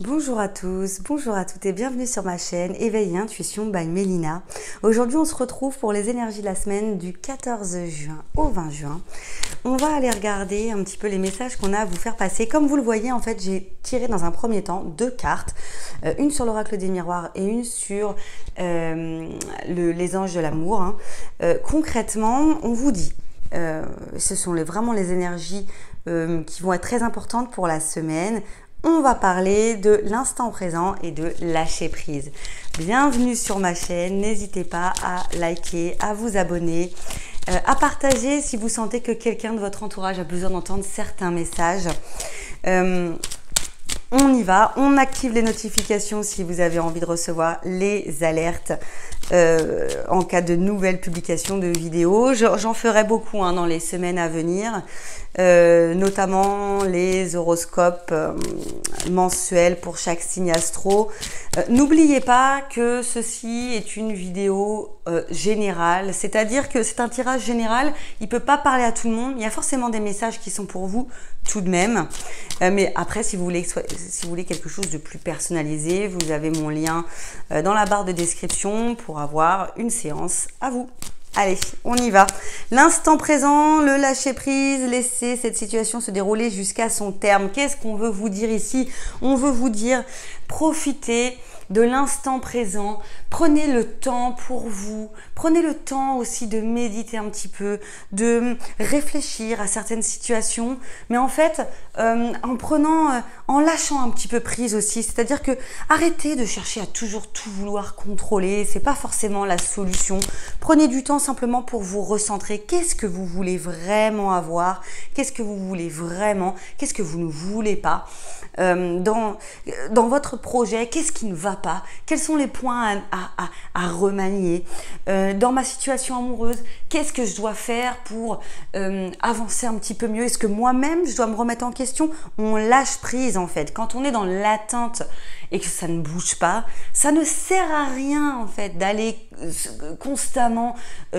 Bonjour à tous, bonjour à toutes et bienvenue sur ma chaîne Éveil et Intuition by Mélina. Aujourd'hui on se retrouve pour les énergies de la semaine du 14 juin au 20 juin. On va aller regarder un petit peu les messages qu'on a à vous faire passer. Comme vous le voyez, en fait, j'ai tiré dans un premier temps deux cartes. Une sur l'oracle des miroirs et une sur les anges de l'amour. Concrètement, on vous dit, ce sont vraiment les énergies qui vont être très importantes pour la semaine. On va parler de l'instant présent et de lâcher prise. Bienvenue sur ma chaîne, n'hésitez pas à liker, à vous abonner, à partager si vous sentez que quelqu'un de votre entourage a besoin d'entendre certains messages. On y va, on active les notifications si vous avez envie de recevoir les alertes en cas de nouvelles publications de vidéos. J'en ferai beaucoup dans les semaines à venir, notamment les horoscopes mensuels pour chaque signe astro. N'oubliez pas que ceci est une vidéo générale, c'est-à-dire que c'est un tirage général, il ne peut pas parler à tout le monde, il y a forcément des messages qui sont pour vous tout de même, mais après si vous voulez quelque chose de plus personnalisé, vous avez mon lien dans la barre de description pour avoir une séance à vous. Allez, on y va. L'instant présent, le lâcher prise, laisser cette situation se dérouler jusqu'à son terme. Qu'est-ce qu'on veut vous dire ici? On veut vous dire, profitez de l'instant présent, prenez le temps pour vous, prenez le temps aussi de méditer un petit peu, de réfléchir à certaines situations, mais en fait, en lâchant un petit peu prise aussi, c'est-à-dire que arrêtez de chercher à toujours tout vouloir contrôler, c'est pas forcément la solution. Prenez du temps simplement pour vous recentrer. Qu'est-ce que vous voulez vraiment avoir? Qu'est-ce que vous voulez vraiment? Qu'est-ce que vous ne voulez pas? Dans votre projet, qu'est-ce qui ne va pas? Quels sont les points à remanier? Dans ma situation amoureuse, qu'est-ce que je dois faire pour avancer un petit peu mieux? Est-ce que moi-même, je dois me remettre en question? On lâche prise en fait. Quand on est dans l'attente et que ça ne bouge pas, ça ne sert à rien en fait d'aller constamment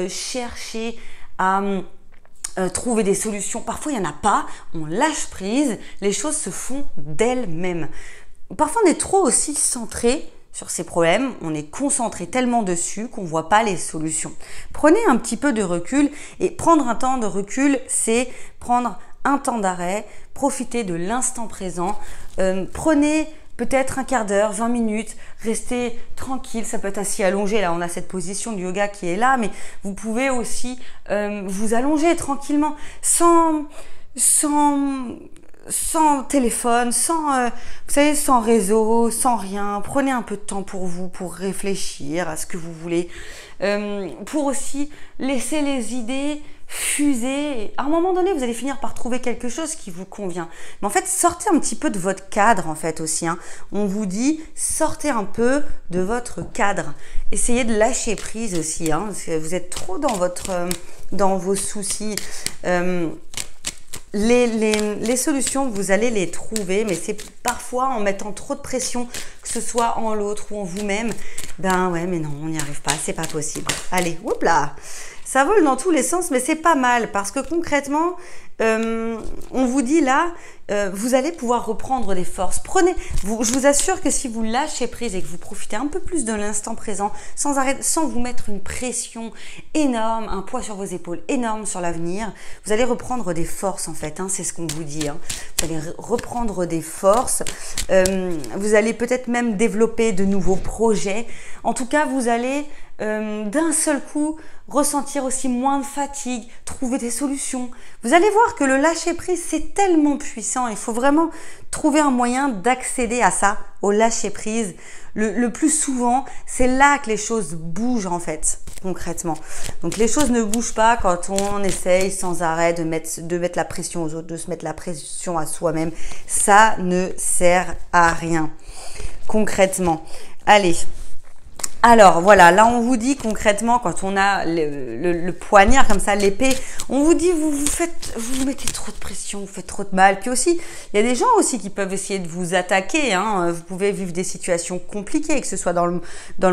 chercher à trouver des solutions. Parfois, il n'y en a pas, on lâche prise, les choses se font d'elles-mêmes. Parfois, on est trop aussi centré sur ces problèmes, on est concentré tellement dessus qu'on ne voit pas les solutions. Prenez un petit peu de recul et prendre un temps de recul, c'est prendre un temps d'arrêt, profiter de l'instant présent, prenez peut-être un quart d'heure, 20 minutes, restez tranquille, ça peut être assis allongé, là on a cette position de yoga qui est là, mais vous pouvez aussi vous allonger tranquillement, sans téléphone, sans réseau, sans rien. Prenez un peu de temps pour vous, pour réfléchir à ce que vous voulez, pour aussi laisser les idées fuser. À un moment donné, vous allez finir par trouver quelque chose qui vous convient. Mais en fait, sortez un petit peu de votre cadre en fait aussi. On vous dit, sortez un peu de votre cadre. Essayez de lâcher prise aussi. Parce que vous êtes trop dans vos soucis. Les solutions, vous allez les trouver, mais c'est parfois en mettant trop de pression, que ce soit en l'autre ou en vous-même. Ben ouais, mais non, on n'y arrive pas, c'est pas possible. Allez, hop là! Ça vole dans tous les sens, mais c'est pas mal parce que concrètement, on vous dit là, vous allez pouvoir reprendre des forces. Je vous assure que si vous lâchez prise et que vous profitez un peu plus de l'instant présent, sans vous mettre une pression énorme, un poids sur vos épaules énorme sur l'avenir, vous allez reprendre des forces en fait. C'est ce qu'on vous dit. Vous allez reprendre des forces. Vous allez peut-être même développer de nouveaux projets. En tout cas, vous allez d'un seul coup ressentir aussi moins de fatigue, trouver des solutions. Vous allez voir que le lâcher prise, c'est tellement puissant. Il faut vraiment trouver un moyen d'accéder à ça, au lâcher prise. Le plus souvent, c'est là que les choses bougent en fait, concrètement. Donc les choses ne bougent pas quand on essaye sans arrêt de mettre la pression aux autres, de se mettre la pression à soi-même. Ça ne sert à rien, concrêtement. Allez. Alors voilà, là on vous dit concrètement quand on a le poignard comme ça, l'épée, on vous dit vous mettez trop de pression, vous faites trop de mal. Puis aussi, il y a des gens aussi qui peuvent essayer de vous attaquer. Vous pouvez vivre des situations compliquées, que ce soit dans le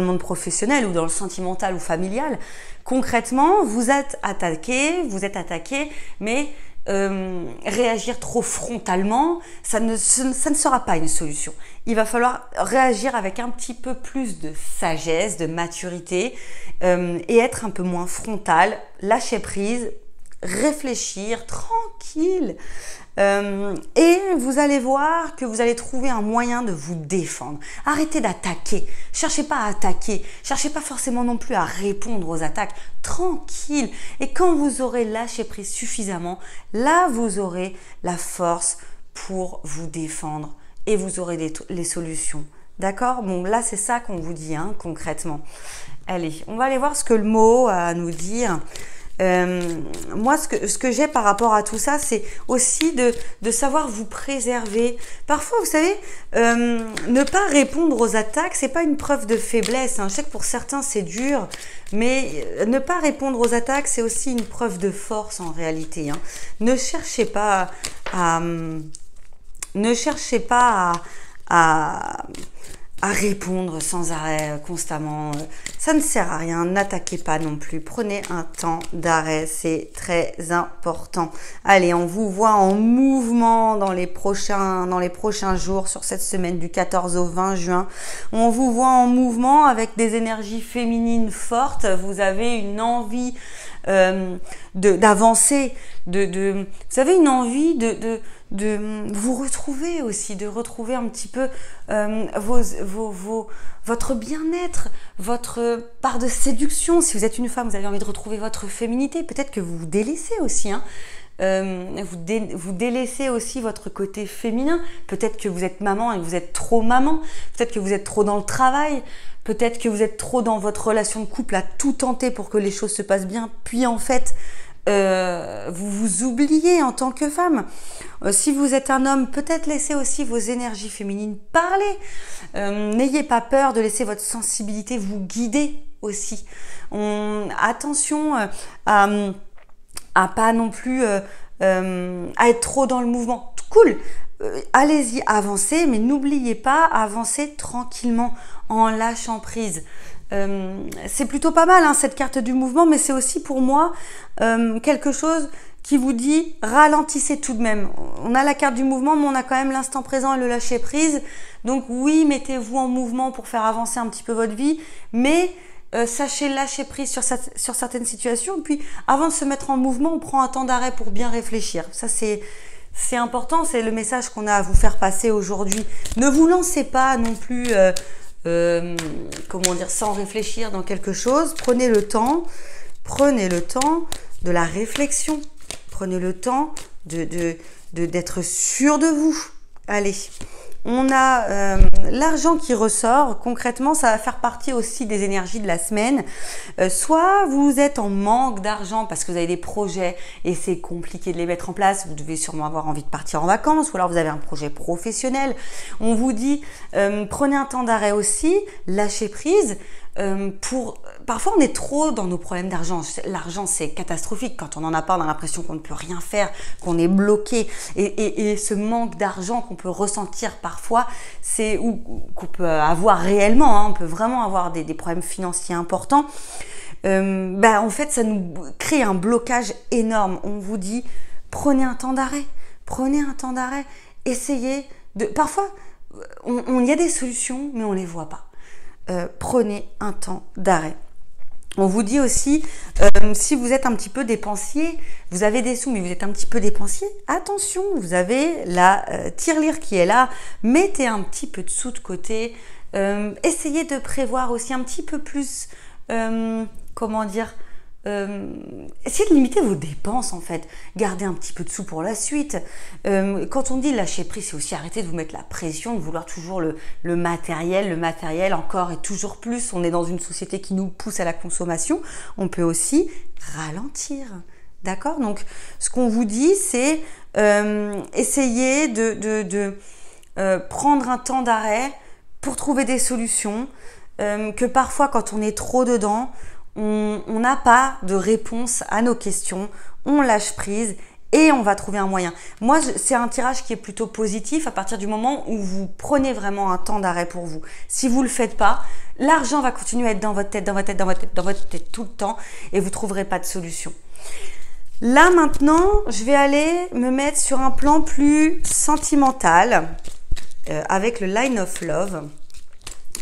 monde professionnel ou dans le sentimental ou familial. Concrètement, vous êtes attaqué, mais réagir trop frontalement, ça ne sera pas une solution. Il va falloir réagir avec un petit peu plus de sagesse, de maturité et être un peu moins frontal, lâcher prise, réfléchir tranquille. Et vous allez voir que vous allez trouver un moyen de vous défendre. Arrêtez d'attaquer. Cherchez pas à attaquer. Cherchez pas forcément non plus à répondre aux attaques. Tranquille. Et quand vous aurez lâché prise suffisamment, là, vous aurez la force pour vous défendre et vous aurez les solutions. D'accord? Bon, là, c'est ça qu'on vous dit, hein, concrètement. Allez, on va aller voir ce que le mot a à nous dire. Moi, ce que j'ai par rapport à tout ça, c'est aussi de savoir vous préserver. Parfois, vous savez, ne pas répondre aux attaques, c'est pas une preuve de faiblesse, hein. Je sais que pour certains, c'est dur, mais ne pas répondre aux attaques, c'est aussi une preuve de force en réalité, hein. Ne cherchez pas à répondre sans arrêt, constamment. Ça ne sert à rien. N'attaquez pas non plus. Prenez un temps d'arrêt. C'est très important. Allez, on vous voit en mouvement dans les prochains jours, sur cette semaine du 14 au 20 juin. On vous voit en mouvement avec des énergies féminines fortes. Vous avez une envie d'avancer, vous avez une envie de vous retrouver aussi, de retrouver un petit peu votre bien-être, votre part de séduction. Si vous êtes une femme, vous avez envie de retrouver votre féminité. Peut-être que vous vous délaissez aussi, hein. Vous délaissez aussi votre côté féminin. Peut-être que vous êtes maman et que vous êtes trop maman. Peut-être que vous êtes trop dans le travail. Peut-être que vous êtes trop dans votre relation de couple à tout tenter pour que les choses se passent bien. Puis en fait, vous vous oubliez en tant que femme. Si vous êtes un homme, peut-être laissez aussi vos énergies féminines parler. N'ayez pas peur de laisser votre sensibilité vous guider aussi. Attention à pas non plus à être trop dans le mouvement. Cool, allez-y, avancez, mais n'oubliez pas, avancez tranquillement en lâchant prise. C'est plutôt pas mal, hein, cette carte du mouvement, mais c'est aussi pour moi quelque chose qui vous dit ralentissez tout de même. On a la carte du mouvement, mais on a quand même l'instant présent et le lâcher prise. Donc oui, mettez-vous en mouvement pour faire avancer un petit peu votre vie, mais sachez lâcher prise sur certaines situations. Puis avant de se mettre en mouvement, on prend un temps d'arrêt pour bien réfléchir. Ça, c'est important, c'est le message qu'on a à vous faire passer aujourd'hui. Ne vous lancez pas non plus sans réfléchir dans quelque chose. Prenez le temps de la réflexion. Prenez le temps d'être sûr de vous. Allez, on a l'argent qui ressort. Concrètement, ça va faire partie aussi des énergies de la semaine. Soit vous êtes en manque d'argent parce que vous avez des projets et c'est compliqué de les mettre en place. Vous devez sûrement avoir envie de partir en vacances, ou alors vous avez un projet professionnel. On vous dit, prenez un temps d'arrêt aussi, lâchez prise. Parfois on est trop dans nos problèmes d'argent. L'argent, c'est catastrophique. Quand on en a pas, on a l'impression qu'on ne peut rien faire, qu'on est bloqué. Et ce manque d'argent qu'on peut ressentir parfois, ou qu'on peut avoir réellement, hein, on peut vraiment avoir des problèmes financiers importants. En fait, ça nous crée un blocage énorme. On vous dit, prenez un temps d'arrêt. Prenez un temps d'arrêt. Essayez de... Parfois, il y a des solutions, mais on les voit pas. Prenez un temps d'arrêt. On vous dit aussi, si vous êtes un petit peu dépensier, vous avez des sous, mais vous êtes un petit peu dépensier, attention, vous avez la tirelire qui est là, mettez un petit peu de sous de côté, essayez de prévoir aussi un petit peu plus, essayez de limiter vos dépenses en fait, gardez un petit peu de sous pour la suite. Quand on dit lâcher prise, c'est aussi arrêter de vous mettre la pression, de vouloir toujours le matériel encore et toujours plus. On est dans une société qui nous pousse à la consommation. On peut aussi ralentir, d'accord? Donc ce qu'on vous dit, c'est essayer de prendre un temps d'arrêt pour trouver des solutions, que parfois quand on est trop dedans, on n'a pas de réponse à nos questions, on lâche prise et on va trouver un moyen. Moi, c'est un tirage qui est plutôt positif à partir du moment où vous prenez vraiment un temps d'arrêt pour vous. Si vous ne le faites pas, l'argent va continuer à être dans votre tête tout le temps et vous ne trouverez pas de solution. Là maintenant, je vais aller me mettre sur un plan plus sentimental avec le Line of Love.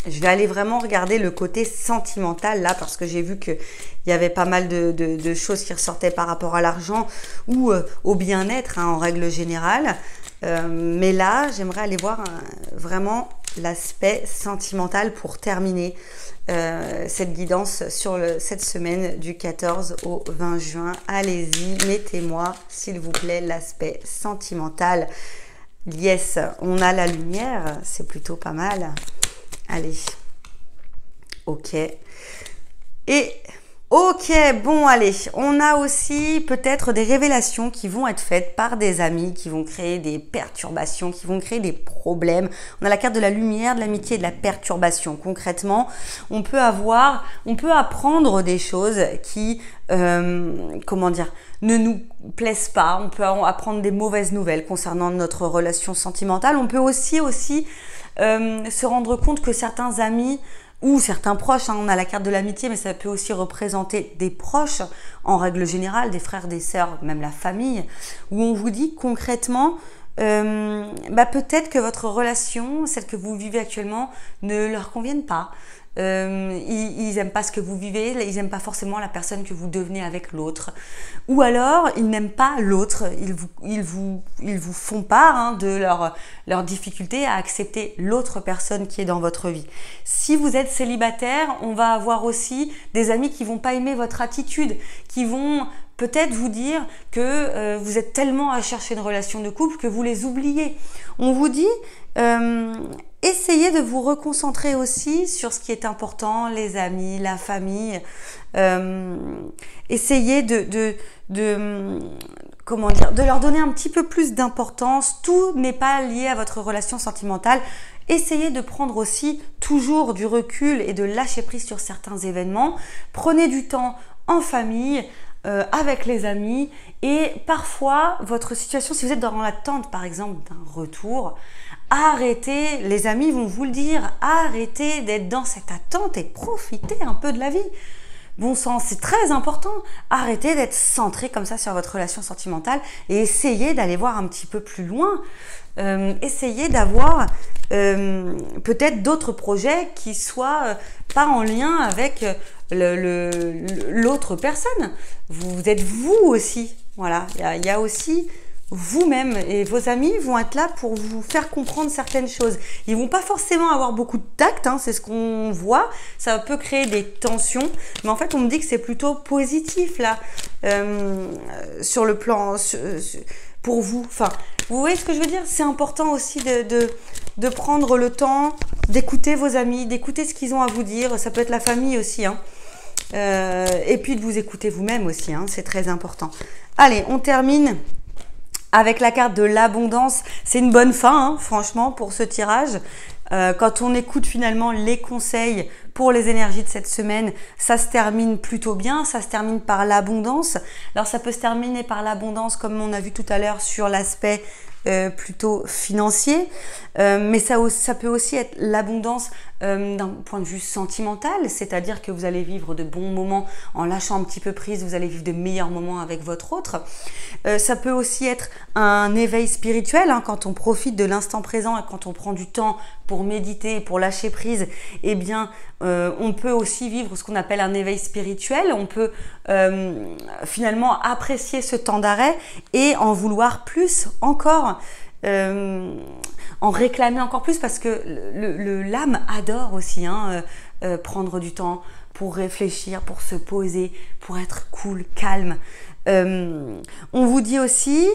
Je vais aller vraiment regarder le côté sentimental là parce que j'ai vu qu'il y avait pas mal de choses qui ressortaient par rapport à l'argent ou au bien-être en règle générale. Mais là, j'aimerais aller voir vraiment l'aspect sentimental pour terminer cette guidance sur cette semaine du 14 au 20 juin. Allez-y, mettez-moi s'il vous plaît l'aspect sentimental. Yes, on a la lumière, c'est plutôt pas mal. Allez, ok. Et ok, bon allez, on a aussi peut-être des révélations qui vont être faites par des amis, qui vont créer des perturbations, qui vont créer des problèmes. On a la carte de la lumière, de l'amitié et de la perturbation. Concrètement, on peut apprendre des choses qui, ne nous plaisent pas. On peut apprendre des mauvaises nouvelles concernant notre relation sentimentale. On peut aussi se rendre compte que certains amis ou certains proches, on a la carte de l'amitié, mais ça peut aussi représenter des proches, en règle générale, des frères, des sœurs, même la famille, où on vous dit concrètement, peut-être que votre relation, celle que vous vivez actuellement, ne leur convienne pas. Ils n'aiment pas ce que vous vivez, ils n'aiment pas forcément la personne que vous devenez avec l'autre. Ou alors, ils n'aiment pas l'autre, ils vous font part de leur difficulté à accepter l'autre personne qui est dans votre vie. Si vous êtes célibataire, on va avoir aussi des amis qui vont pas aimer votre attitude, qui vont peut-être vous dire que vous êtes tellement à chercher une relation de couple que vous les oubliez. On vous dit, essayez de vous reconcentrer aussi sur ce qui est important, les amis, la famille. Essayez de leur donner un petit peu plus d'importance. Tout n'est pas lié à votre relation sentimentale. Essayez de prendre aussi toujours du recul et de lâcher prise sur certains événements. Prenez du temps en famille, avec les amis, et parfois votre situation, si vous êtes dans l'attente par exemple d'un retour, arrêtez, les amis vont vous le dire, arrêtez d'être dans cette attente et profitez un peu de la vie. Bon sang, c'est très important. Arrêtez d'être centré comme ça sur votre relation sentimentale et essayez d'aller voir un petit peu plus loin. Essayez d'avoir peut-être d'autres projets qui soient pas en lien avec l'autre personne. Vous êtes vous aussi. Voilà, il y a aussi vous-même, et vos amis vont être là pour vous faire comprendre certaines choses. Ils vont pas forcément avoir beaucoup de tact, c'est ce qu'on voit. Ça peut créer des tensions, mais en fait, on me dit que c'est plutôt positif là, sur le plan pour vous. Enfin, vous voyez ce que je veux dire? C'est important aussi de prendre le temps d'écouter vos amis, d'écouter ce qu'ils ont à vous dire. Ça peut être la famille aussi, et puis de vous écouter vous-même aussi. C'est très important. Allez, on termine avec la carte de l'abondance. C'est une bonne fin, franchement, pour ce tirage. Quand on écoute finalement les conseils pour les énergies de cette semaine, ça se termine plutôt bien, ça se termine par l'abondance. Alors ça peut se terminer par l'abondance comme on a vu tout à l'heure sur l'aspect plutôt financier, mais ça peut aussi être l'abondance d'un point de vue sentimental, c'est-à-dire que vous allez vivre de bons moments en lâchant un petit peu prise, vous allez vivre de meilleurs moments avec votre autre. Ça peut aussi être un éveil spirituel, quand on profite de l'instant présent et quand on prend du temps pour méditer, pour lâcher prise, eh bien on peut aussi vivre ce qu'on appelle un éveil spirituel. On peut finalement apprécier ce temps d'arrêt et en vouloir plus encore, en réclamer encore plus, parce que l'âme adore aussi prendre du temps pour réfléchir, pour se poser, pour être cool, calme. On vous dit aussi,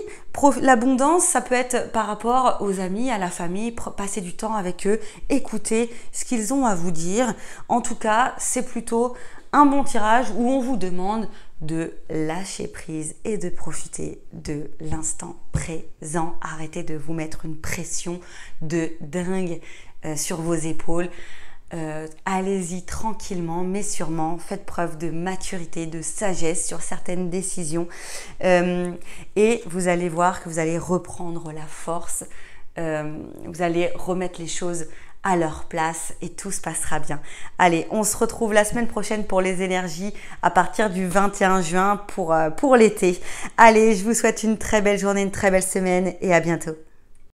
l'abondance, ça peut être par rapport aux amis, à la famille, passer du temps avec eux, écouter ce qu'ils ont à vous dire. En tout cas, c'est plutôt un bon tirage où on vous demande de lâcher prise et de profiter de l'instant présent. Arrêtez de vous mettre une pression de dingue sur vos épaules. Allez-y tranquillement mais sûrement, faites preuve de maturité, de sagesse sur certaines décisions, et vous allez voir que vous allez reprendre la force, vous allez remettre les choses à leur place et tout se passera bien. Allez, on se retrouve la semaine prochaine pour les énergies à partir du 21 juin pour l'été. Allez, je vous souhaite une très belle journée, une très belle semaine et à bientôt.